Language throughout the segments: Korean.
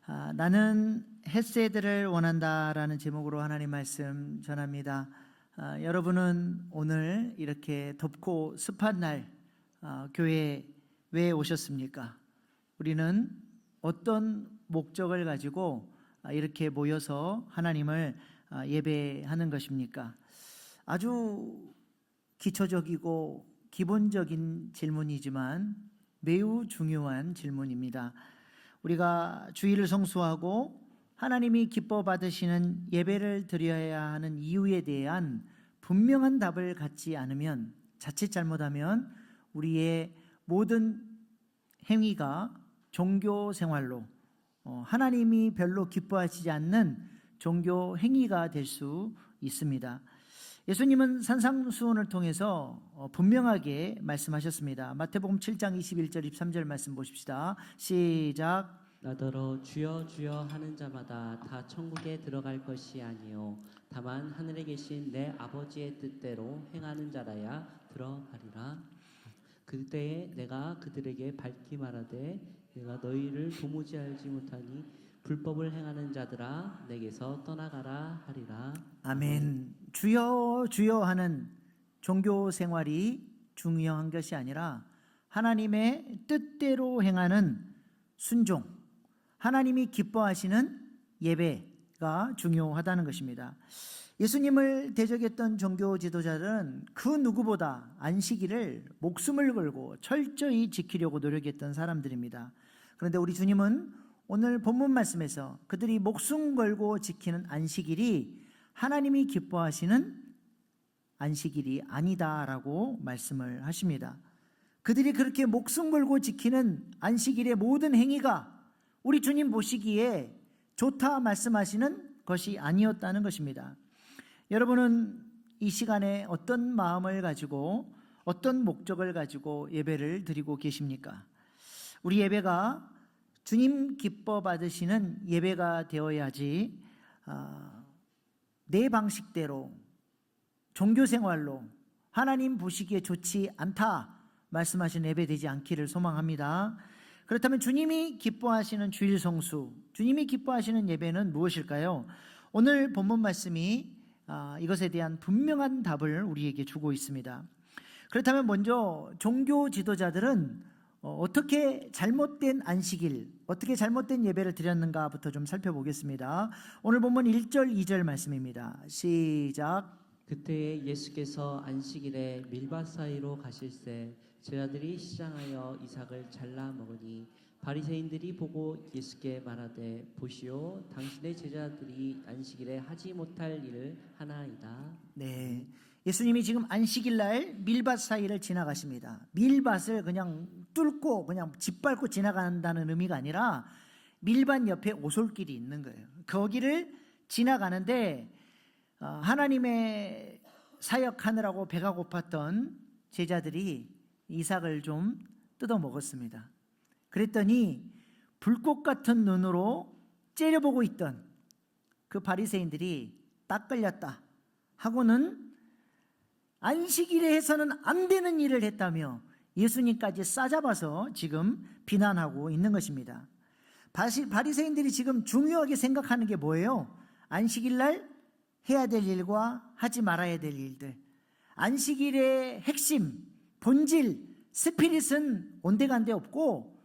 나는 헷세드를 원한다라는 제목으로 하나님 말씀 전합니다. 여러분은 오늘 이렇게 덥고 습한 날 교회에 왜 오셨습니까? 우리는 어떤 목적을 가지고 이렇게 모여서 하나님을 예배하는 것입니까? 아주 기초적이고 기본적인 질문이지만 매우 중요한 질문입니다. 우리가 주일을 성수하고 하나님이 기뻐 받으시는 예배를 드려야 하는 이유에 대한 분명한 답을 갖지 않으면, 자칫 잘못하면 우리의 모든 행위가 종교 생활로 하나님이 별로 기뻐하시지 않는 종교 행위가 될 수 있습니다. 예수님은 산상수훈을 통해서 분명하게 말씀하셨습니다. 마태복음 7장 21절 23절 말씀 보십시다. 시작. 나더러 주여 주여 하는 자마다 다 천국에 들어갈 것이 아니요 다만 하늘에 계신 내 아버지의 뜻대로 행하는 자라야 들어가리라. 그때에 내가 그들에게 밝히 말하되 내가 너희를 도무지 알지 못하니 불법을 행하는 자들아 내게서 떠나가라 하리라. 아멘. 주여 주여 하는 종교 생활이 중요한 것이 아니라 하나님의 뜻대로 행하는 순종, 하나님이 기뻐하시는 예배가 중요하다는 것입니다. 예수님을 대적했던 종교 지도자들은 그 누구보다 안식일을 목숨을 걸고 철저히 지키려고 노력했던 사람들입니다. 그런데 우리 주님은 오늘 본문 말씀에서 그들이 목숨 걸고 지키는 안식일이 하나님이 기뻐하시는 안식일이 아니다라고 말씀을 하십니다. 그들이 그렇게 목숨 걸고 지키는 안식일의 모든 행위가 우리 주님 보시기에 좋다 말씀하시는 것이 아니었다는 것입니다. 여러분은 이 시간에 어떤 마음을 가지고 어떤 목적을 가지고 예배를 드리고 계십니까? 우리 예배가 주님 기뻐 받으시는 예배가 되어야지 내 방식대로 종교생활로 하나님 보시기에 좋지 않다 말씀하신 예배 되지 않기를 소망합니다. 그렇다면 주님이 기뻐하시는 주일 성수, 주님이 기뻐하시는 예배는 무엇일까요? 오늘 본문 말씀이 이것에 대한 분명한 답을 우리에게 주고 있습니다. 그렇다면 먼저 종교 지도자들은 어떻게 잘못된 안식일, 어떻게 잘못된 예배를 드렸는가부터 좀 살펴보겠습니다. 오늘 본문 1절 2절 말씀입니다. 시작. 그때에 예수께서 안식일에 밀밭 사이로 가실새 제자들이 시장하여 이삭을 잘라 먹으니 바리새인들이 보고 예수께 말하되 보시오 당신의 제자들이 안식일에 하지 못할 일을 하나이다. 네, 예수님이 지금 안식일 날 밀밭 사이를 지나가십니다. 밀밭을 그냥 뚫고 그냥 짓밟고 지나간다는 의미가 아니라 밀밭 옆에 오솔길이 있는 거예요. 거기를 지나가는데 하나님의 사역하느라고 배가 고팠던 제자들이 이삭을 좀 뜯어 먹었습니다. 그랬더니 불꽃 같은 눈으로 째려보고 있던 그 바리새인들이 딱 걸렸다 하고는 안식일에 해서는 안 되는 일을 했다며 예수님까지 싸잡아서 지금 비난하고 있는 것입니다. 바리새인들이 지금 중요하게 생각하는 게 뭐예요? 안식일 날 해야 될 일과 하지 말아야 될 일들, 안식일의 핵심, 본질, 스피릿은 온데간데 없고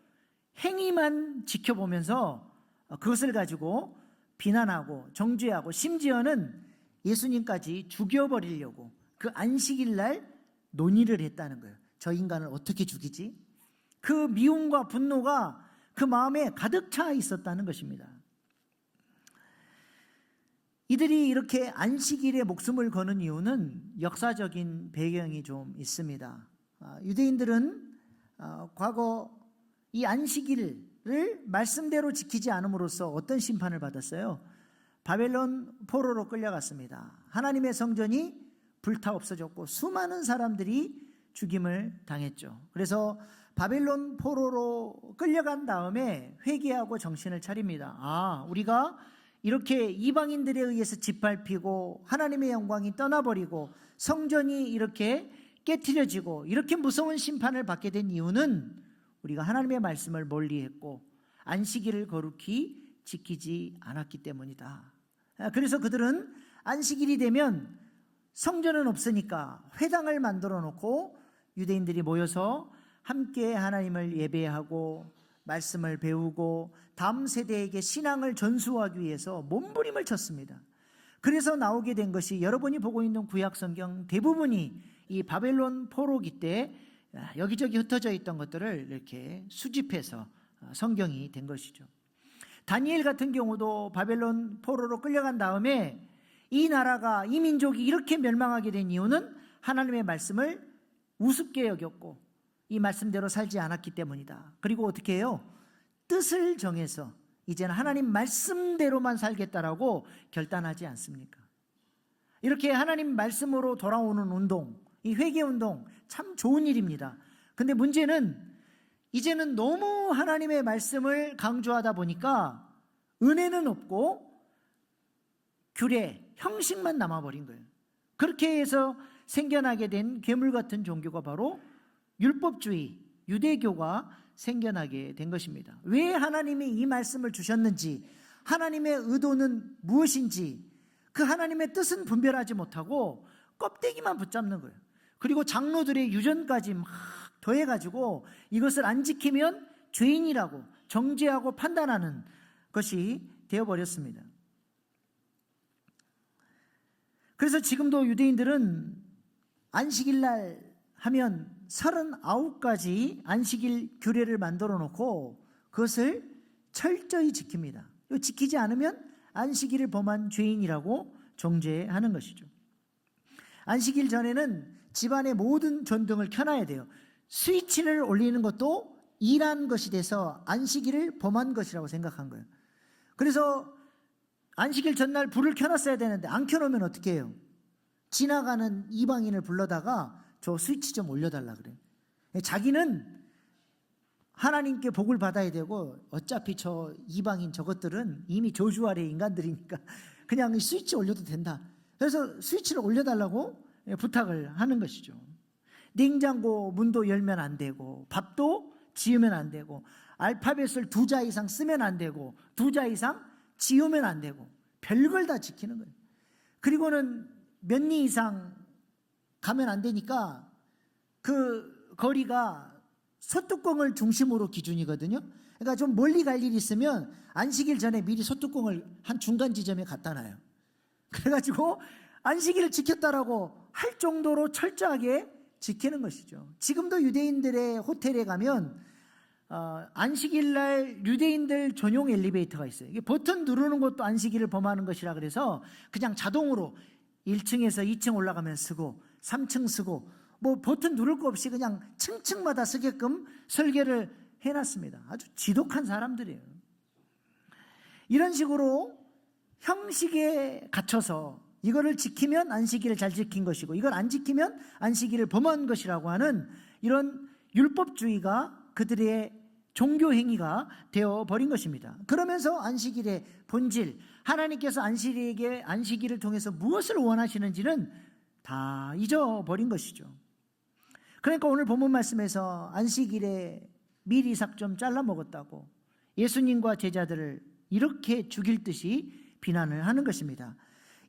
행위만 지켜보면서 그것을 가지고 비난하고 정죄하고 심지어는 예수님까지 죽여버리려고 그 안식일 날 논의를 했다는 거예요. 저 인간을 어떻게 죽이지? 그 미움과 분노가 그 마음에 가득 차 있었다는 것입니다. 이들이 이렇게 안식일에 목숨을 거는 이유는 역사적인 배경이 좀 있습니다. 유대인들은 과거 이 안식일을 말씀대로 지키지 않음으로써 어떤 심판을 받았어요? 바벨론 포로로 끌려갔습니다. 하나님의 성전이 불타 없어졌고 수많은 사람들이 죽임을 당했죠. 그래서 바벨론 포로로 끌려간 다음에 회개하고 정신을 차립니다. 우리가 이렇게 이방인들에 의해서 짓밟히고 하나님의 영광이 떠나버리고 성전이 이렇게 깨트려지고 이렇게 무서운 심판을 받게 된 이유는 우리가 하나님의 말씀을 멀리했고 안식일을 거룩히 지키지 않았기 때문이다. 그래서 그들은 안식일이 되면 성전은 없으니까 회당을 만들어 놓고 유대인들이 모여서 함께 하나님을 예배하고 말씀을 배우고 다음 세대에게 신앙을 전수하기 위해서 몸부림을 쳤습니다. 그래서 나오게 된 것이 여러분이 보고 있는 구약 성경 대부분이 이 바벨론 포로기 때 여기저기 흩어져 있던 것들을 이렇게 수집해서 성경이 된 것이죠. 다니엘 같은 경우도 바벨론 포로로 끌려간 다음에 이 나라가, 이 민족이 이렇게 멸망하게 된 이유는 하나님의 말씀을 우습게 여겼고 이 말씀대로 살지 않았기 때문이다. 그리고 어떻게 해요? 뜻을 정해서 이제는 하나님 말씀대로만 살겠다라고 결단하지 않습니까? 이렇게 하나님 말씀으로 돌아오는 운동, 이 회개 운동 참 좋은 일입니다. 근데 문제는 이제는 너무 하나님의 말씀을 강조하다 보니까 은혜는 없고 규례, 형식만 남아버린 거예요. 그렇게 해서 생겨나게 된 괴물 같은 종교가 바로 율법주의, 유대교가 생겨나게 된 것입니다. 왜 하나님이 이 말씀을 주셨는지, 하나님의 의도는 무엇인지, 그 하나님의 뜻은 분별하지 못하고 껍데기만 붙잡는 거예요. 그리고 장로들의 유전까지 막 더해가지고 이것을 안 지키면 죄인이라고 정죄하고 판단하는 것이 되어버렸습니다. 그래서 지금도 유대인들은 안식일 날 하면 39가지 안식일 규례를 만들어 놓고 그것을 철저히 지킵니다. 지키지 않으면 안식일을 범한 죄인이라고 정죄하는 것이죠. 안식일 전에는 집안의 모든 전등을 켜놔야 돼요. 스위치를 올리는 것도 일한 것이 돼서 안식일을 범한 것이라고 생각한 거예요. 그래서 안식일 전날 불을 켜놨어야 되는데 안 켜놓으면 어떻게 해요? 지나가는 이방인을 불러다가 저 스위치 좀 올려달라 그래요. 자기는 하나님께 복을 받아야 되고 어차피 저 이방인 저것들은 이미 저주 아래 인간들이니까 그냥 스위치 올려도 된다. 그래서 스위치를 올려달라고 부탁을 하는 것이죠. 냉장고 문도 열면 안 되고 밥도 지으면 안 되고 알파벳을 2자 이상 쓰면 안 되고 2자 이상 지우면 안 되고 별걸 다 지키는 거예요. 그리고는 몇 리 이상 가면 안 되니까 그 거리가 소뚜껑을 중심으로 기준이거든요. 그러니까 좀 멀리 갈 일이 있으면 안식일 전에 미리 소뚜껑을 한 중간 지점에 갖다 놔요. 그래가지고 안식일을 지켰다라고 할 정도로 철저하게 지키는 것이죠. 지금도 유대인들의 호텔에 가면 안식일 날 유대인들 전용 엘리베이터가 있어요. 이게 버튼 누르는 것도 안식일을 범하는 것이라 그래서 그냥 자동으로 1층에서 2층 올라가면 쓰고 3층 쓰고 뭐 버튼 누를 거 없이 그냥 층층마다 쓰게끔 설계를 해놨습니다. 아주 지독한 사람들이에요. 이런 식으로 형식에 갇혀서 이거를 지키면 안식일을 잘 지킨 것이고 이걸 안 지키면 안식일을 범한 것이라고 하는 이런 율법주의가 그들의 종교 행위가 되어버린 것입니다. 그러면서 안식일의 본질, 하나님께서 안식일을 통해서 무엇을 원하시는지는 다 잊어버린 것이죠. 그러니까 오늘 본문 말씀에서 안식일에 미리삭 좀 잘라 먹었다고 예수님과 제자들을 이렇게 죽일 듯이 비난을 하는 것입니다.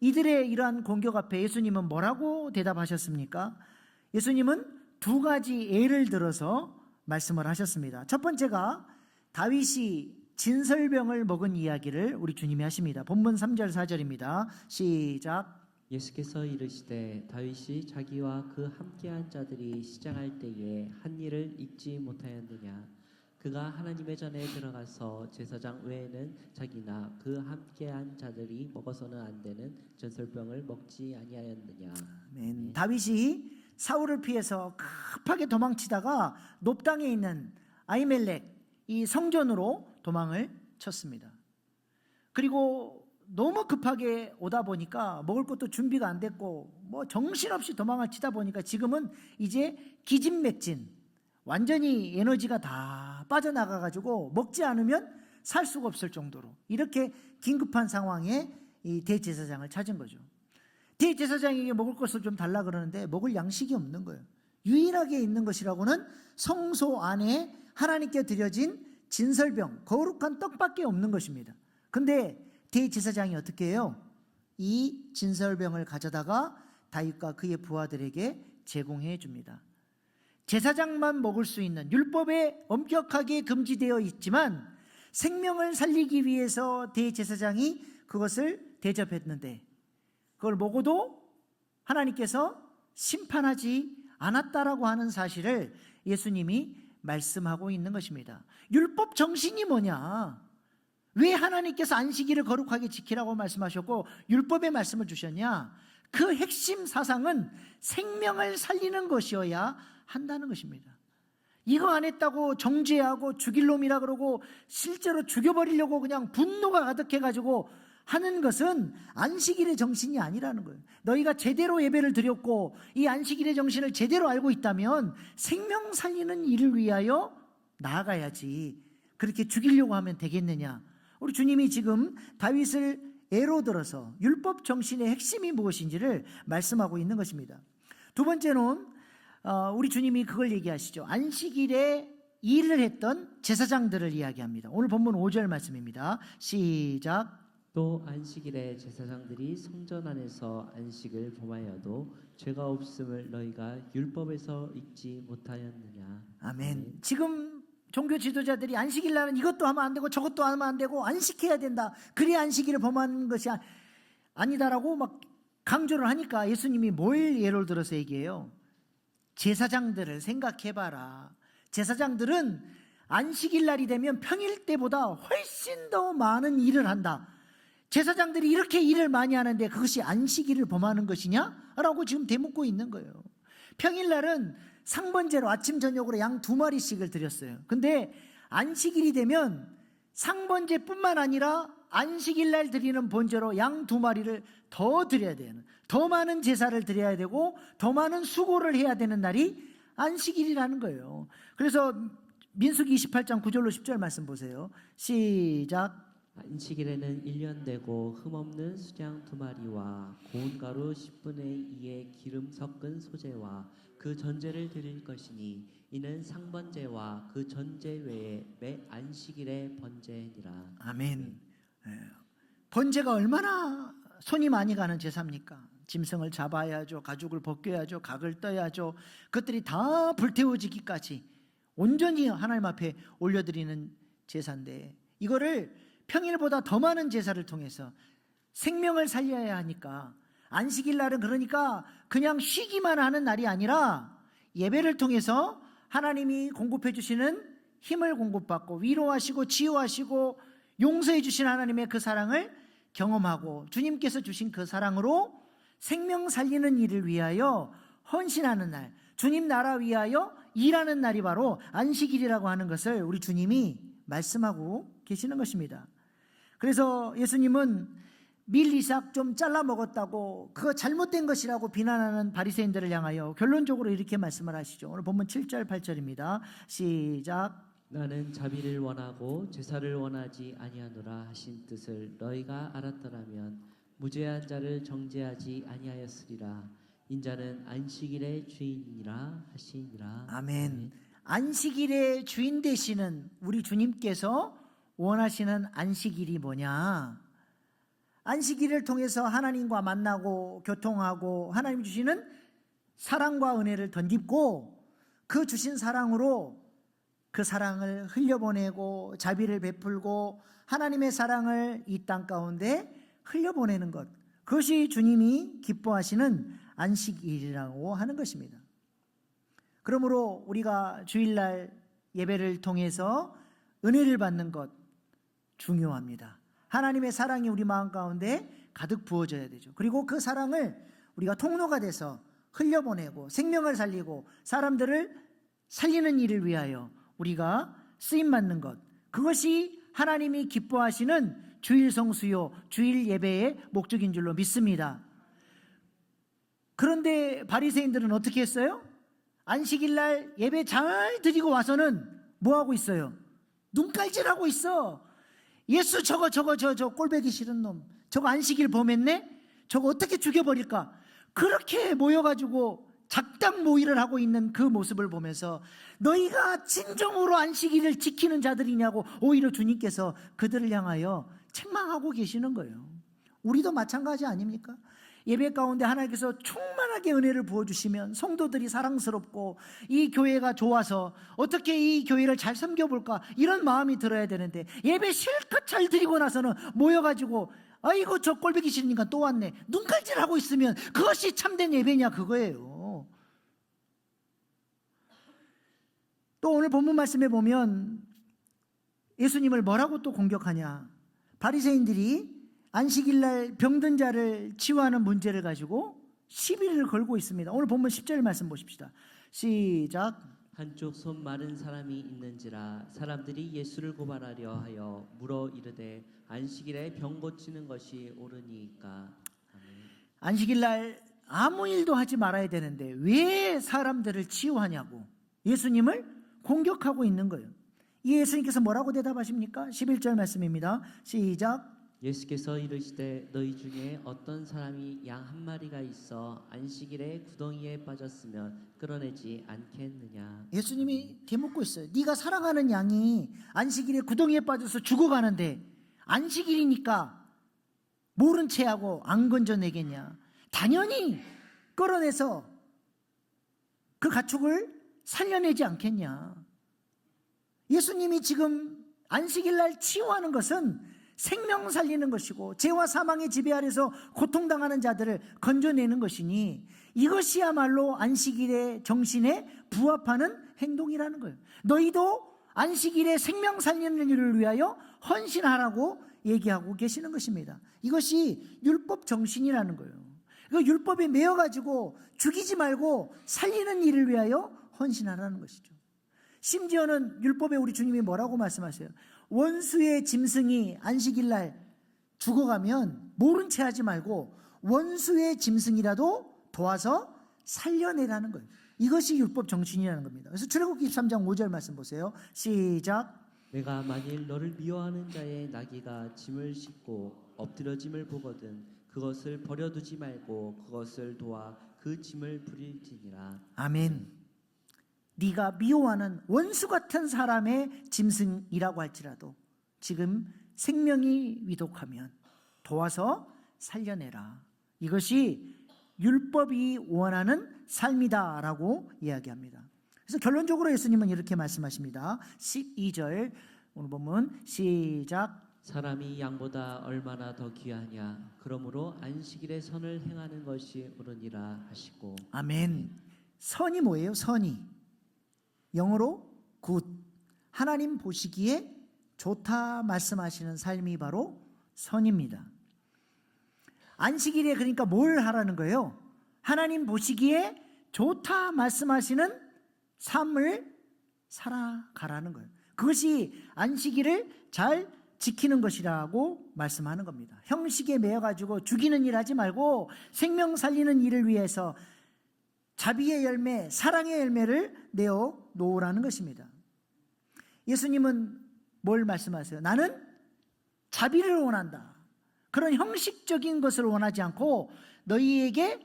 이들의 이러한 공격 앞에 예수님은 뭐라고 대답하셨습니까? 예수님은 2가지 예를 들어서 말씀을 하셨습니다. 첫 번째가 다윗이 진설병을 먹은 이야기를 우리 주님이 하십니다. 본문 3절 4절입니다. 시작. 예수께서 이르시되 다윗이 자기와 그 함께한 자들이 시장할 때에 한 일을 잊지 못하였느냐. 그가 하나님의 전에 들어가서 제사장 외에는 자기나 그 함께한 자들이 먹어서는 안 되는 전설병을 먹지 아니하였느냐. 아멘. 다윗이 사울을 피해서 급하게 도망치다가 높당에 있는 아히멜렉 이 성전으로 도망을 쳤습니다. 그리고 너무 급하게 오다 보니까 먹을 것도 준비가 안 됐고 뭐 정신없이 도망을 치다 보니까 지금은 이제 기진맥진 완전히 에너지가 다 빠져나가가지고 먹지 않으면 살 수가 없을 정도로 이렇게 긴급한 상황에 이 대제사장을 찾은 거죠. 대제사장에게 먹을 것을 좀 달라 그러는데 먹을 양식이 없는 거예요. 유일하게 있는 것이라고는 성소 안에 하나님께 드려진 진설병, 거룩한 떡밖에 없는 것입니다. 근데 대제사장이 어떻게 해요? 이 진설병을 가져다가 다윗과 그의 부하들에게 제공해 줍니다. 제사장만 먹을 수 있는, 율법에 엄격하게 금지되어 있지만 생명을 살리기 위해서 대제사장이 그것을 대접했는데 그걸 먹어도 하나님께서 심판하지 않았다라고 하는 사실을 예수님이 말씀하고 있는 것입니다. 율법 정신이 뭐냐? 왜 하나님께서 안식일을 거룩하게 지키라고 말씀하셨고 율법의 말씀을 주셨냐? 그 핵심 사상은 생명을 살리는 것이어야 한다는 것입니다. 이거 안 했다고 정죄하고 죽일 놈이라 그러고 실제로 죽여버리려고 그냥 분노가 가득해가지고 하는 것은 안식일의 정신이 아니라는 거예요. 너희가 제대로 예배를 드렸고 이 안식일의 정신을 제대로 알고 있다면 생명 살리는 일을 위하여 나아가야지 그렇게 죽이려고 하면 되겠느냐. 우리 주님이 지금 다윗을 예로 들어서 율법 정신의 핵심이 무엇인지를 말씀하고 있는 것입니다. 두 번째는 우리 주님이 그걸 얘기하시죠. 안식일에 일을 했던 제사장들을 이야기합니다. 오늘 본문 5절 말씀입니다. 시작. 또 안식일에 제사장들이 성전 안에서 안식을 범하여도 죄가 없음을 너희가 율법에서 읽지 못하였느냐. 아멘. 지금 종교 지도자들이 안식일 날은 이것도 하면 안 되고 저것도 하면 안 되고 안식해야 된다. 그래야 안식일을 범하는 것이 아니다라고 막 강조를 하니까 예수님이 뭘 예를 들어서 얘기해요? 제사장들을 생각해봐라. 제사장들은 안식일 날이 되면 평일 때보다 훨씬 더 많은 일을 한다. 제사장들이 이렇게 일을 많이 하는데 그것이 안식일을 범하는 것이냐? 라고 지금 대묻고 있는 거예요. 평일날은 상번제로 아침 저녁으로 양 2마리씩을 드렸어요. 근데 안식일이 되면 상번제뿐만 아니라 안식일날 드리는 번제로 양 2마리를 더 드려야 돼요. 더 많은 제사를 드려야 되고 더 많은 수고를 해야 되는 날이 안식일이라는 거예요. 그래서 민수기 28장 9절로 10절 말씀 보세요. 시작. 안식일에는 1년 되고 흠없는 수장 2마리와 고운 가루 10분의 2의 기름 섞은 소재와 그 전제를 드릴 것이니 이는 상번제와 그 전제 외에 매 안식일의 번제니라. 아멘. 번제가 얼마나 손이 많이 가는 제사입니까? 짐승을 잡아야죠, 가죽을 벗겨야죠, 각을 떠야죠. 그것들이 다 불태워지기까지 온전히 하나님 앞에 올려드리는 제사인데 이거를 평일보다 더 많은 제사를 통해서 생명을 살려야 하니까 안식일 날은 그러니까 그냥 쉬기만 하는 날이 아니라 예배를 통해서 하나님이 공급해 주시는 힘을 공급받고 위로하시고 치유하시고 용서해 주신 하나님의 그 사랑을 경험하고 주님께서 주신 그 사랑으로 생명 살리는 일을 위하여 헌신하는 날, 주님 나라 위하여 일하는 날이 바로 안식일이라고 하는 것을 우리 주님이 말씀하고 계시는 것입니다. 그래서 예수님은 밀 이삭 좀 잘라 먹었다고 그거 잘못된 것이라고 비난하는 바리새인들을 향하여 결론적으로 이렇게 말씀을 하시죠. 오늘 본문 7절 8절입니다. 시작. 나는 자비를 원하고 제사를 원하지 아니하노라 하신 뜻을 너희가 알았더라면 무죄한 자를 정죄하지 아니하였으리라. 인자는 안식일의 주인이라 하시니라. 아멘. 안식일의 주인 되시는 우리 주님께서 원하시는 안식일이 뭐냐? 안식일을 통해서 하나님과 만나고 교통하고 하나님 주시는 사랑과 은혜를 덧입고 그 주신 사랑으로 그 사랑을 흘려보내고 자비를 베풀고 하나님의 사랑을 이 땅 가운데 흘려보내는 것, 그것이 주님이 기뻐하시는 안식일이라고 하는 것입니다. 그러므로 우리가 주일날 예배를 통해서 은혜를 받는 것 중요합니다. 하나님의 사랑이 우리 마음 가운데 가득 부어져야 되죠. 그리고 그 사랑을 우리가 통로가 돼서 흘려보내고 생명을 살리고 사람들을 살리는 일을 위하여 우리가 쓰임받는 것, 그것이 하나님이 기뻐하시는 주일 성수요, 주일 예배의 목적인 줄로 믿습니다. 그런데 바리새인들은 어떻게 했어요? 안식일 날 예배 잘 드리고 와서는 뭐 하고 있어요? 눈깔질하고 있어. 예수 저거 꼴보기 싫은 놈, 저거 안식일 범했네? 저거 어떻게 죽여버릴까? 그렇게 모여가지고 작당 모의를 하고 있는 그 모습을 보면서 너희가 진정으로 안식일을 지키는 자들이냐고 오히려 주님께서 그들을 향하여 책망하고 계시는 거예요. 우리도 마찬가지 아닙니까? 예배 가운데 하나님께서 충만하게 은혜를 부어주시면 성도들이 사랑스럽고 이 교회가 좋아서 어떻게 이 교회를 잘 섬겨볼까 이런 마음이 들어야 되는데, 예배 실컷 잘 드리고 나서는 모여가지고 아이고 저 꼴보기 싫으니까 또 왔네, 눈깔질하고 있으면 그것이 참된 예배냐 그거예요. 또 오늘 본문 말씀에 보면 예수님을 뭐라고 또 공격하냐. 바리새인들이 안식일날 병든 자를 치유하는 문제를 가지고 시비를 걸고 있습니다. 오늘 본문 10절 말씀 보십시다. 시작. 한쪽 손 마른 사람이 있는지라 사람들이 예수를 고발하려 하여 물어 이르되 안식일에 병 고치는 것이 옳으니까. 아멘. 안식일날 아무 일도 하지 말아야 되는데 왜 사람들을 치유하냐고 예수님을 공격하고 있는 거예요. 이 예수님께서 뭐라고 대답하십니까? 11절 말씀입니다. 시작. 예수께서 이르시되 너희 중에 어떤 사람이 양 한 마리가 있어 안식일에 구덩이에 빠졌으면 끌어내지 않겠느냐. 예수님이 대묻고 있어요. 네가 사랑하는 양이 안식일에 구덩이에 빠져서 죽어가는데 안식일이니까 모른 체하고 안 건져내겠냐. 당연히 끌어내서 그 가축을 살려내지 않겠냐. 예수님이 지금 안식일날 치유하는 것은 생명 살리는 것이고 죄와 사망의 지배 아래서 고통당하는 자들을 건져내는 것이니 이것이야말로 안식일의 정신에 부합하는 행동이라는 거예요. 너희도 안식일에 생명 살리는 일을 위하여 헌신하라고 얘기하고 계시는 것입니다. 이것이 율법 정신이라는 거예요. 그 율법에 매여가지고 죽이지 말고 살리는 일을 위하여 헌신하라는 것이죠. 심지어는 율법에 우리 주님이 뭐라고 말씀하세요? 원수의 짐승이 안식일날 죽어가면 모른 채 하지 말고 원수의 짐승이라도 도와서 살려내라는 거예요. 이것이 율법 정신이라는 겁니다. 그래서 출애굽기 23장 5절 말씀 보세요. 시작. 내가 만일 너를 미워하는 자의 나귀가 짐을 싣고 엎드려짐을 보거든 그것을 버려두지 말고 그것을 도와 그 짐을 부릴지니라. 아멘. 네가 미워하는 원수 같은 사람의 짐승이라고 할지라도 지금 생명이 위독하면 도와서 살려내라. 이것이 율법이 원하는 삶이다라고 이야기합니다. 그래서 결론적으로 예수님은 이렇게 말씀하십니다. 12절 오늘 보면 시작. 사람이 양보다 얼마나 더 귀하냐. 그러므로 안식일에 선을 행하는 것이 옳으니라 하시고. 아멘. 선이 뭐예요? 선이 영어로 굿, 하나님 보시기에 좋다 말씀하시는 삶이 바로 선입니다. 안식일에 그러니까 뭘 하라는 거예요? 하나님 보시기에 좋다 말씀하시는 삶을 살아가라는 거예요. 그것이 안식일을 잘 지키는 것이라고 말씀하는 겁니다. 형식에 매여가지고 죽이는 일 하지 말고 생명 살리는 일을 위해서 자비의 열매, 사랑의 열매를 내어 놓으라는 것입니다. 예수님은 뭘 말씀하세요? 나는 자비를 원한다. 그런 형식적인 것을 원하지 않고 너희에게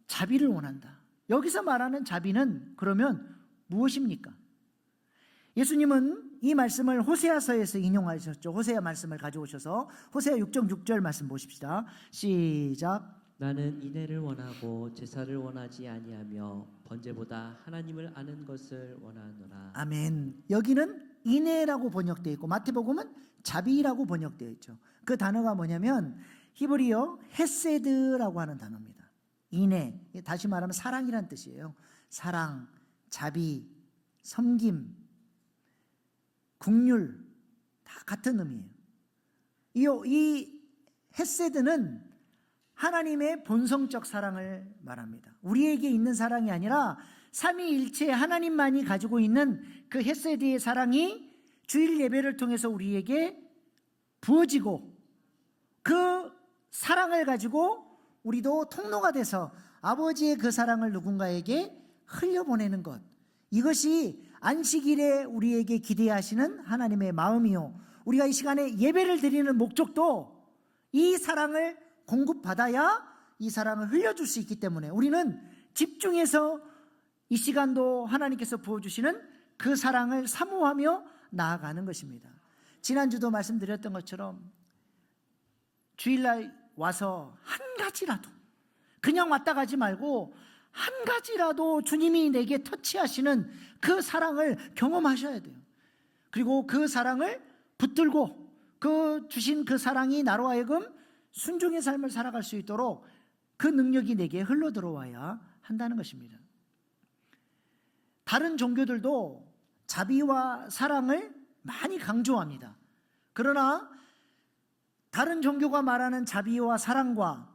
자비를 원한다. 여기서 말하는 자비는 그러면 무엇입니까? 예수님은 이 말씀을 호세아서에서 인용하셨죠. 호세아 말씀을 가져오셔서 호세아 6장 6절 말씀 보십시다. 시작. 나는 인애를 원하고 제사를 원하지 아니하며 번제보다 하나님을 아는 것을 원하노라. 아멘. 여기는 인애라고 번역되어 있고 마태복음은 자비라고 번역되어 있죠. 그 단어가 뭐냐면 히브리어 헤세드라고 하는 단어입니다. 인애, 다시 말하면 사랑이란 뜻이에요. 사랑, 자비, 섬김, 긍휼 다 같은 의미예요. 이 헤세드는 하나님의 본성적 사랑을 말합니다. 우리에게 있는 사랑이 아니라 삼위일체 하나님만이 가지고 있는 그 헤세드의 사랑이 주일 예배를 통해서 우리에게 부어지고 그 사랑을 가지고 우리도 통로가 돼서 아버지의 그 사랑을 누군가에게 흘려보내는 것, 이것이 안식일에 우리에게 기대하시는 하나님의 마음이요, 우리가 이 시간에 예배를 드리는 목적도 이 사랑을 공급받아야 이 사랑을 흘려줄 수 있기 때문에 우리는 집중해서 이 시간도 하나님께서 부어주시는 그 사랑을 사모하며 나아가는 것입니다. 지난주도 말씀드렸던 것처럼 주일날 와서 한 가지라도, 그냥 왔다 가지 말고 한 가지라도 주님이 내게 터치하시는 그 사랑을 경험하셔야 돼요. 그리고 그 사랑을 붙들고 그 주신 그 사랑이 나로 하여금 순종의 삶을 살아갈 수 있도록 그 능력이 내게 흘러 들어와야 한다는 것입니다. 다른 종교들도 자비와 사랑을 많이 강조합니다. 그러나 다른 종교가 말하는 자비와 사랑과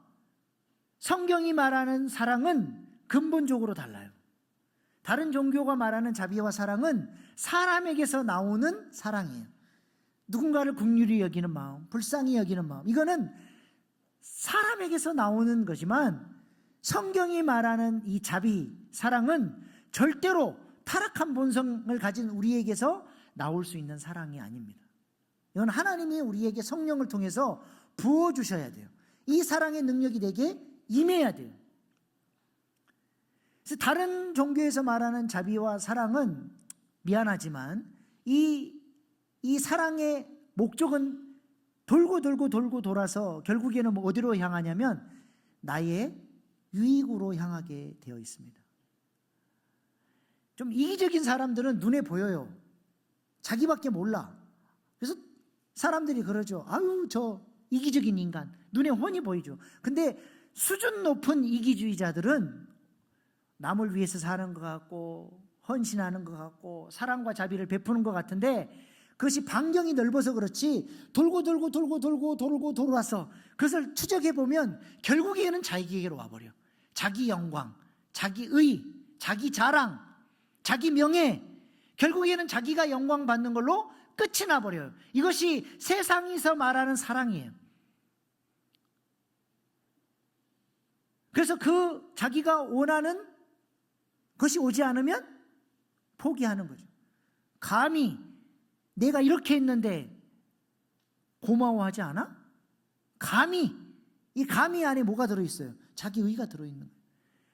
성경이 말하는 사랑은 근본적으로 달라요. 다른 종교가 말하는 자비와 사랑은 사람에게서 나오는 사랑이에요. 누군가를 긍휼히 여기는 마음, 불쌍히 여기는 마음, 이거는 사람에게서 나오는 거지만 성경이 말하는 이 자비, 사랑은 절대로 타락한 본성을 가진 우리에게서 나올 수 있는 사랑이 아닙니다. 이건 하나님이 우리에게 성령을 통해서 부어주셔야 돼요. 이 사랑의 능력이 내게 임해야 돼요. 그래서 다른 종교에서 말하는 자비와 사랑은 미안하지만 이 사랑의 목적은 돌고 돌아서 결국에는 어디로 향하냐면 나의 유익으로 향하게 되어 있습니다. 좀 이기적인 사람들은 눈에 보여요. 자기밖에 몰라. 그래서 사람들이 그러죠. 아유, 저 이기적인 인간. 눈에 훤히 보이죠. 근데 수준 높은 이기주의자들은 남을 위해서 사는 것 같고 헌신하는 것 같고 사랑과 자비를 베푸는 것 같은데 그것이 반경이 넓어서 그렇지 돌고 돌아서 그것을 추적해 보면 결국에는 자기에게로 와버려. 자기 영광, 자기 의, 자기 자랑, 자기 명예, 결국에는 자기가 영광 받는 걸로 끝이 나버려요. 이것이 세상에서 말하는 사랑이에요. 그래서 그 자기가 원하는 것이 오지 않으면 포기하는 거죠. 감히 내가 이렇게 했는데 고마워하지 않아? 감히, 이 감히 안에 뭐가 들어있어요? 자기 의가 들어있는 거예요.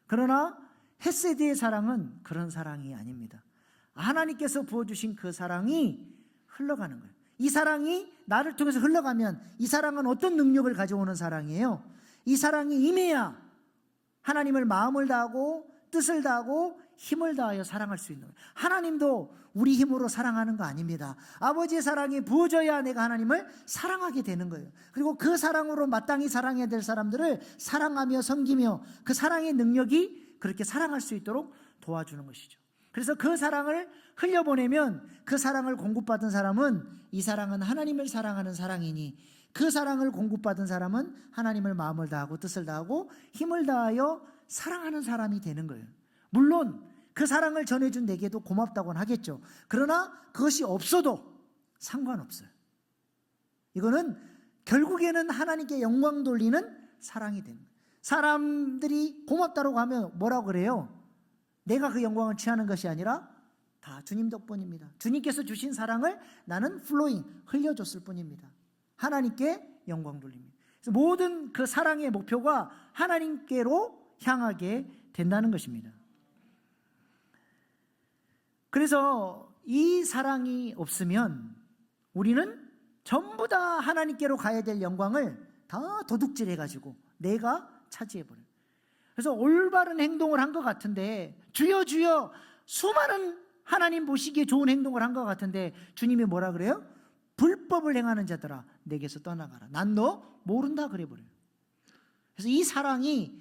그러나 헤세드의 사랑은 그런 사랑이 아닙니다. 하나님께서 부어주신 그 사랑이 흘러가는 거예요. 이 사랑이 나를 통해서 흘러가면 이 사랑은 어떤 능력을 가져오는 사랑이에요? 이 사랑이 임해야 하나님을 마음을 다하고 뜻을 다하고 힘을 다하여 사랑할 수 있는 거예요. 하나님도 우리 힘으로 사랑하는 거 아닙니다. 아버지의 사랑이 부어져야 내가 하나님을 사랑하게 되는 거예요. 그리고 그 사랑으로 마땅히 사랑해야 될 사람들을 사랑하며 섬기며 그 사랑의 능력이 그렇게 사랑할 수 있도록 도와주는 것이죠. 그래서 그 사랑을 흘려보내면 그 사랑을 공급받은 사람은 이 사랑은 하나님을 사랑하는 사랑이니 그 사랑을 공급받은 사람은 하나님을 마음을 다하고 뜻을 다하고 힘을 다하여 사랑하는 사람이 되는 거예요. 물론 그 사랑을 전해준 내게도 고맙다고는 하겠죠. 그러나 그것이 없어도 상관없어요. 이거는 결국에는 하나님께 영광 돌리는 사랑이 되는 거예요. 사람들이 고맙다고 하면 뭐라고 그래요? 내가 그 영광을 취하는 것이 아니라 다 주님 덕분입니다. 주님께서 주신 사랑을 나는 플로잉 흘려줬을 뿐입니다. 하나님께 영광 돌립니다. 그래서 모든 그 사랑의 목표가 하나님께로 향하게 된다는 것입니다. 그래서 이 사랑이 없으면 우리는 전부 다 하나님께로 가야 될 영광을 다 도둑질해가지고 내가 차지해버려요. 그래서 올바른 행동을 한 것 같은데 주여 주여 수많은 하나님 보시기에 좋은 행동을 한 것 같은데 주님이 뭐라 그래요? 불법을 행하는 자들아 내게서 떠나가라. 난 너 모른다 그래버려요. 그래서 이 사랑이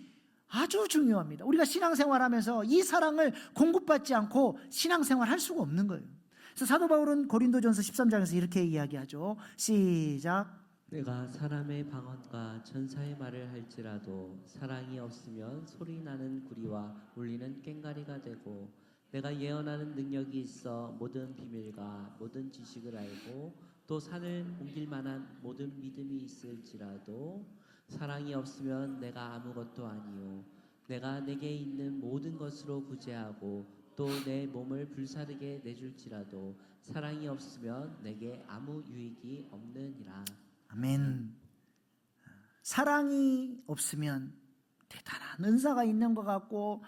아주 중요합니다. 우리가 신앙생활하면서 이 사랑을 공급받지 않고 신앙생활 할 수가 없는 거예요. 그래서 사도 바울은 고린도전서 13장에서 이렇게 이야기하죠. 시작. 내가 사람의 방언과 천사의 말을 할지라도 사랑이 없으면 소리나는 구리와 울리는 꽹과리가 되고 내가 예언하는 능력이 있어 모든 비밀과 모든 지식을 알고 또 산을 옮길 만한 모든 믿음이 있을지라도 사랑이 없으면 내가 아무것도 아니요 내가 내게 있는 모든 것으로 구제하고 또 내 몸을 불사르게 내줄지라도 사랑이 없으면 내게 아무 유익이 없느니라. 아멘. 사랑이 없으면 대단한 은사가 있는 것 같고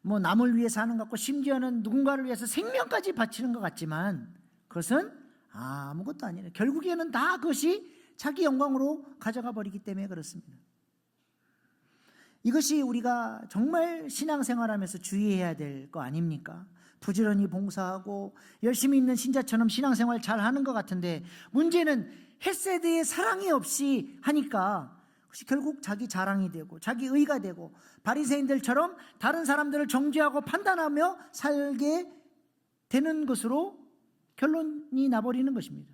뭐 남을 위해 사는 것 같고 심지어는 누군가를 위해서 생명까지 바치는 것 같지만 그것은 아무것도 아니에요. 결국에는 다 그것이 자기 영광으로 가져가 버리기 때문에 그렇습니다. 이것이 우리가 정말 신앙생활하면서 주의해야 될 거 아닙니까? 부지런히 봉사하고 열심히 있는 신자처럼 신앙생활 잘 하는 것 같은데 문제는 헤세드의 사랑이 없이 하니까 그것이 결국 자기 자랑이 되고 자기 의가 되고 바리새인들처럼 다른 사람들을 정죄하고 판단하며 살게 되는 것으로 결론이 나버리는 것입니다.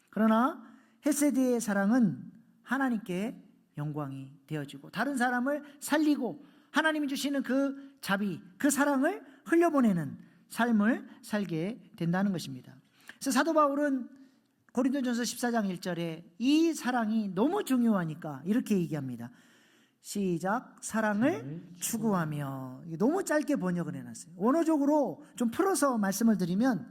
그러나 헤세드의 사랑은 하나님께 영광이 되어지고 다른 사람을 살리고 하나님이 주시는 그 자비, 그 사랑을 흘려보내는 삶을 살게 된다는 것입니다. 그래서 사도 바울은 고린도전서 14장 1절에 이 사랑이 너무 중요하니까 이렇게 얘기합니다. 시작. 사랑을 추구하며. 너무 짧게 번역을 해놨어요. 원어적으로 좀 풀어서 말씀을 드리면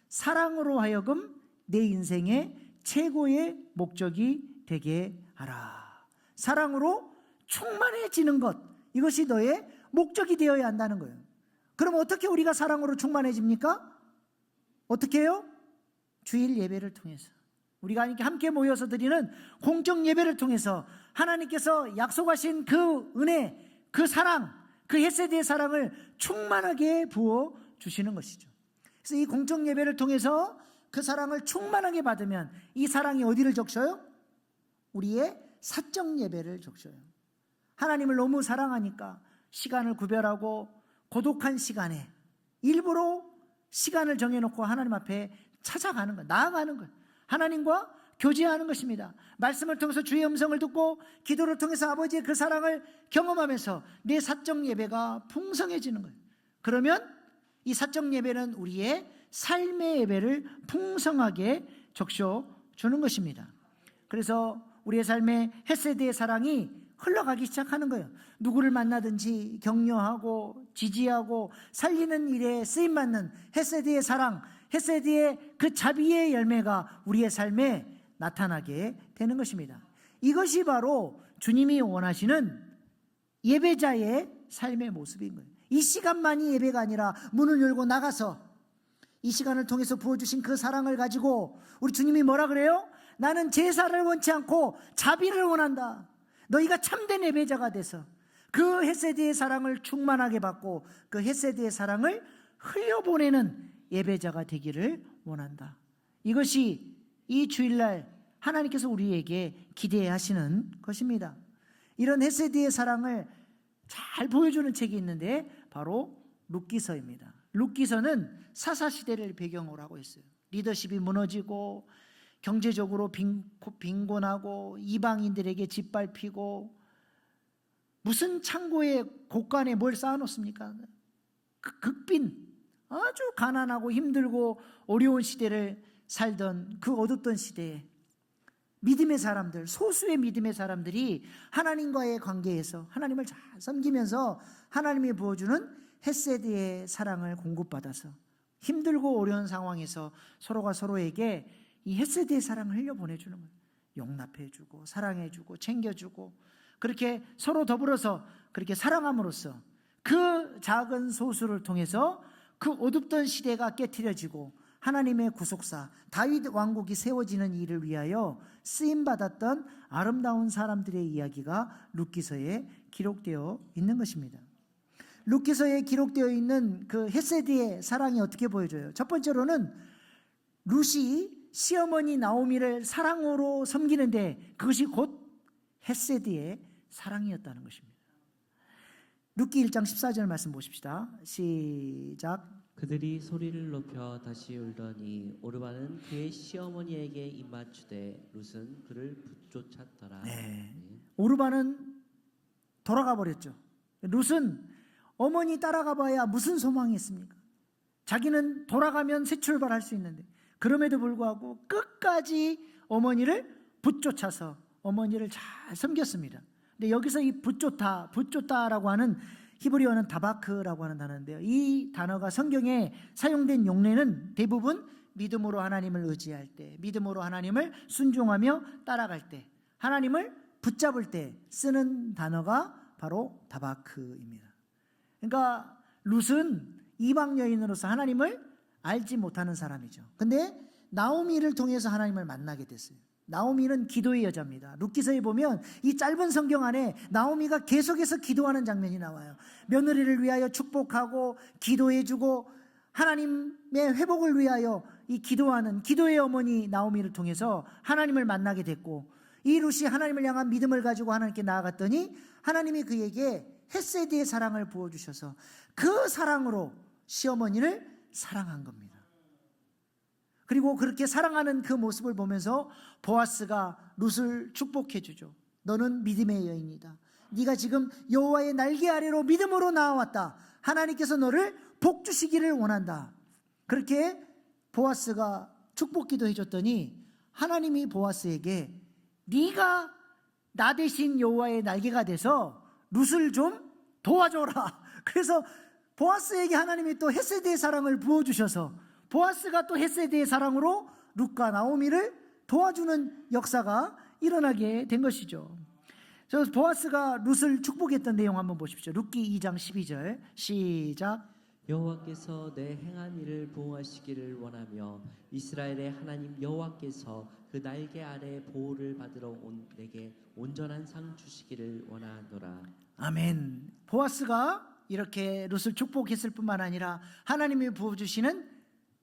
사랑으로 하여금 내 인생의 최고의 목적이 되게 하라. 사랑으로 충만해지는 것, 이것이 너의 목적이 되어야 한다는 거예요. 그럼 어떻게 우리가 사랑으로 충만해집니까? 어떻게 해요? 주일 예배를 통해서, 우리가 함께 모여서 드리는 공적 예배를 통해서 하나님께서 약속하신 그 은혜, 그 사랑, 그 헤세드의 사랑을 충만하게 부어 주시는 것이죠. 그래서 이 공적 예배를 통해서 그 사랑을 충만하게 받으면 이 사랑이 어디를 적셔요? 우리의 사적 예배를 적셔요. 하나님을 너무 사랑하니까 시간을 구별하고 고독한 시간에 일부러 시간을 정해놓고 하나님 앞에 찾아가는 거예요. 나아가는 거예요. 하나님과 교제하는 것입니다. 말씀을 통해서 주의 음성을 듣고 기도를 통해서 아버지의 그 사랑을 경험하면서 내 사적 예배가 풍성해지는 거예요. 그러면 이 사적 예배는 우리의 삶의 예배를 풍성하게 적셔주는 것입니다. 그래서 우리의 삶에 헤세드의 사랑이 흘러가기 시작하는 거예요. 누구를 만나든지 격려하고 지지하고 살리는 일에 쓰임받는 헤세드의 사랑, 헤세드의 그 자비의 열매가 우리의 삶에 나타나게 되는 것입니다. 이것이 바로 주님이 원하시는 예배자의 삶의 모습인 거예요. 이 시간만이 예배가 아니라 문을 열고 나가서 이 시간을 통해서 부어주신 그 사랑을 가지고 우리 주님이 뭐라 그래요? 나는 제사를 원치 않고 자비를 원한다. 너희가 참된 예배자가 돼서 그 헤세드의 사랑을 충만하게 받고 그 헤세드의 사랑을 흘려보내는 예배자가 되기를 원한다. 이것이 이 주일날 하나님께서 우리에게 기대하시는 것입니다. 이런 헤세드의 사랑을 잘 보여주는 책이 있는데 바로 룻기서입니다. 룻기서는 사사시대를 배경으로 하고 있어요. 리더십이 무너지고 경제적으로 빈곤하고 이방인들에게 짓밟히고 무슨 창고에 곳간에 뭘 쌓아놓습니까? 극빈, 아주 가난하고 힘들고 어려운 시대를 살던 그 어둡던 시대에 믿음의 사람들, 소수의 믿음의 사람들이 하나님과의 관계에서 하나님을 잘 섬기면서 하나님이 부어주는 헤세드의 사랑을 공급받아서 힘들고 어려운 상황에서 서로가 서로에게 이 헤세드의 사랑을 흘려보내주는 거예요. 용납해주고 사랑해주고 챙겨주고 그렇게 서로 더불어서 그렇게 사랑함으로써 그 작은 소수를 통해서 그 어둡던 시대가 깨트려지고 하나님의 구속사 다윗 왕국이 세워지는 일을 위하여 쓰임받았던 아름다운 사람들의 이야기가 룻기서에 기록되어 있는 것입니다. 룻기서에 기록되어 있는 그 헤세드의 사랑이 어떻게 보여져요? 첫 번째로는 룻이 시어머니 나오미를 사랑으로 섬기는데 그것이 곧 헤세드의 사랑이었다는 것입니다. 룻기 1장 14절 말씀 보십시다. 시작. 그들이 소리를 높여 다시 울더니 오르바는 그의 시어머니에게 입맞추되 룻은 그를 붙쫓았더라. 네. 오르바는 돌아가 버렸죠. 룻은 어머니 따라가 봐야 무슨 소망이 있습니까? 자기는 돌아가면 새 출발할 수 있는데 그럼에도 불구하고 끝까지 어머니를 붙쫓아서 어머니를 잘 섬겼습니다. 근데 여기서 이 붙쫓다라고 하는 히브리어는 다바크라고 하는 단어인데요. 이 단어가 성경에 사용된 용례는 대부분 믿음으로 하나님을 의지할 때, 믿음으로 하나님을 순종하며 따라갈 때, 하나님을 붙잡을 때 쓰는 단어가 바로 다바크입니다. 그러니까 룻은 이방 여인으로서 하나님을 알지 못하는 사람이죠. 근데 나오미를 통해서 하나님을 만나게 됐어요. 나오미는 기도의 여자입니다. 룻기서에 보면 이 짧은 성경 안에 나오미가 계속해서 기도하는 장면이 나와요. 며느리를 위하여 축복하고 기도해주고 하나님의 회복을 위하여 이 기도하는 기도의 어머니 나오미를 통해서 하나님을 만나게 됐고, 이 룻이 하나님을 향한 믿음을 가지고 하나님께 나아갔더니 하나님이 그에게 헤세드의 사랑을 부어주셔서 그 사랑으로 시어머니를 사랑한 겁니다. 그리고 그렇게 사랑하는 그 모습을 보면서 보아스가 룻을 축복해 주죠. 너는 믿음의 여인이다. 네가 지금 여호와의 날개 아래로 믿음으로 나아왔다. 하나님께서 너를 복 주시기를 원한다. 그렇게 보아스가 축복기도 해줬더니 하나님이 보아스에게 네가 나 대신 여호와의 날개가 돼서 룻을 좀 도와줘라. 그래서 보아스에게 하나님이 또 헤세드의 사랑을 부어주셔서 보아스가 또 헤세드의 사랑으로 룻과 나오미를 도와주는 역사가 일어나게 된 것이죠. 그래서 보아스가 룻을 축복했던 내용 한번 보십시오. 룻기 2장 12절 시작. 여호와께서 내 행한 일을 보호하시기를 원하며 이스라엘의 하나님 여호와께서 그 날개 아래 보호를 받으러 온 내게 온전한 상 주시기를 원하노라. 아멘. 보아스가 이렇게 룻을 축복했을 뿐만 아니라 하나님이 부어주시는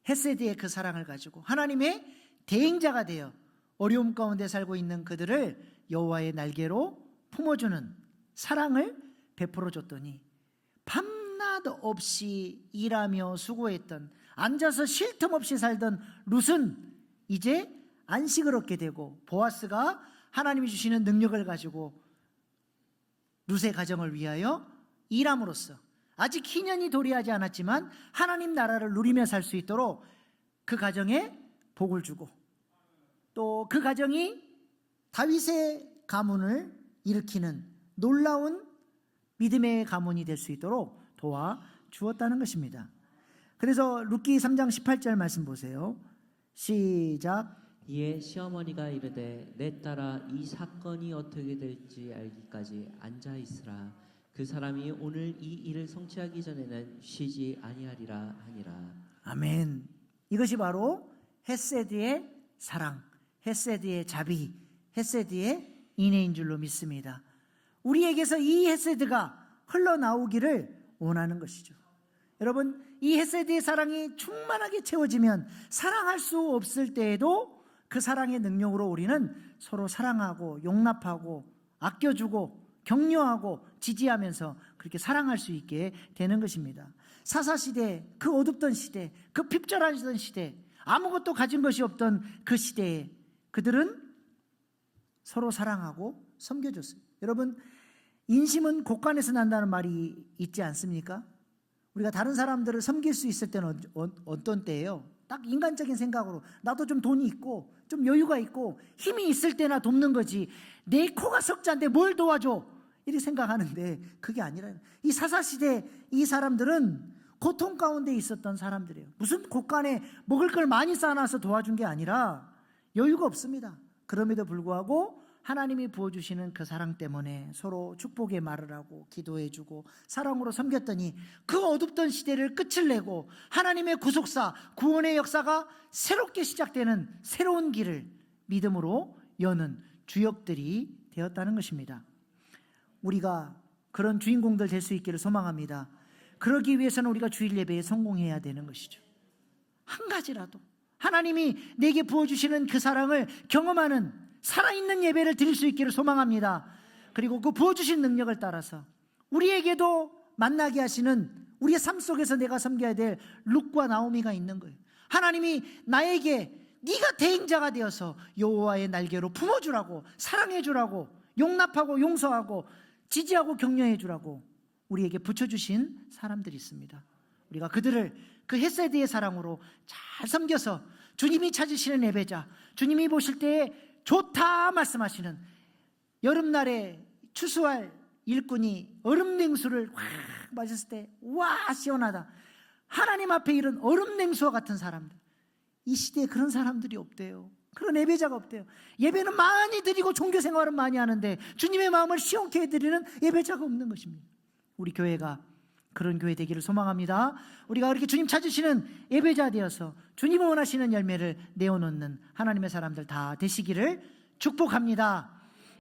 헤세드의 그 사랑을 가지고 하나님의 대행자가 되어 어려움 가운데 살고 있는 그들을 여호와의 날개로 품어주는 사랑을 베풀어 줬더니 밤낮 없이 일하며 수고했던, 앉아서 쉴 틈 없이 살던 룻은 이제 안식을 얻게 되고, 보아스가 하나님이 주시는 능력을 가지고 룻의 가정을 위하여 일함으로써 아직 희년이 도래하지 않았지만 하나님 나라를 누리며 살 수 있도록 그 가정에 복을 주고, 또 그 가정이 다윗의 가문을 일으키는 놀라운 믿음의 가문이 될 수 있도록 도와주었다는 것입니다. 그래서 룻기 3장 18절 말씀 보세요. 시작. 이에 시어머니가 이르되 내 딸아 이 사건이 어떻게 될지 알기까지 앉아 있으라. 그 사람이 오늘 이 일을 성취하기 전에는 쉬지 아니하리라 하니라. 아멘. 이것이 바로 헤세드의 사랑, 헤세드의 자비, 헤세드의 인애인 줄로 믿습니다. 우리에게서 이 헤세드가 흘러나오기를 원하는 것이죠. 여러분, 이 헤세드의 사랑이 충만하게 채워지면 사랑할 수 없을 때에도 그 사랑의 능력으로 우리는 서로 사랑하고 용납하고 아껴주고 격려하고 지지하면서 그렇게 사랑할 수 있게 되는 것입니다. 사사시대, 그 어둡던 시대, 그 핍절하던 시대, 아무것도 가진 것이 없던 그 시대에 그들은 서로 사랑하고 섬겨줬어요. 여러분, 인심은 곳간에서 난다는 말이 있지 않습니까? 우리가 다른 사람들을 섬길 수 있을 때는 어떤 때예요? 딱 인간적인 생각으로 나도 좀 돈이 있고 좀 여유가 있고 힘이 있을 때나 돕는 거지, 내 코가 석자인데 뭘 도와줘? 이렇게 생각하는데 그게 아니라, 이 사사시대 이 사람들은 고통 가운데 있었던 사람들이에요. 무슨 곳간에 먹을 걸 많이 쌓아놔서 도와준 게 아니라 여유가 없습니다. 그럼에도 불구하고 하나님이 부어주시는 그 사랑 때문에 서로 축복의 말을 하고 기도해주고 사랑으로 섬겼더니 그 어둡던 시대를 끝을 내고 하나님의 구속사, 구원의 역사가 새롭게 시작되는 새로운 길을 믿음으로 여는 주역들이 되었다는 것입니다. 우리가 그런 주인공들 될 수 있기를 소망합니다. 그러기 위해서는 우리가 주일 예배에 성공해야 되는 것이죠. 한 가지라도 하나님이 내게 부어주시는 그 사랑을 경험하는 살아있는 예배를 드릴 수 있기를 소망합니다. 그리고 그 부어주신 능력을 따라서 우리에게도 만나게 하시는, 우리의 삶 속에서 내가 섬겨야 될 룻과 나오미가 있는 거예요. 하나님이 나에게 네가 대행자가 되어서 여호와의 날개로 품어주라고, 사랑해주라고, 용납하고 용서하고 지지하고 격려해주라고 우리에게 붙여주신 사람들이 있습니다. 우리가 그들을 그 헤세드의 사랑으로 잘 섬겨서 주님이 찾으시는 예배자, 주님이 보실 때에 좋다 말씀하시는, 여름날에 추수할 일꾼이 얼음 냉수를 확 마셨을 때 와 시원하다, 하나님 앞에 이런 얼음 냉수와 같은 사람들, 이 시대에 그런 사람들이 없대요. 그런 예배자가 없대요. 예배는 많이 드리고 종교 생활은 많이 하는데 주님의 마음을 시원케 해드리는 예배자가 없는 것입니다. 우리 교회가 그런 교회 되기를 소망합니다. 우리가 그렇게 주님 찾으시는 예배자 되어서 주님이 원하시는 열매를 내어놓는 하나님의 사람들 다 되시기를 축복합니다.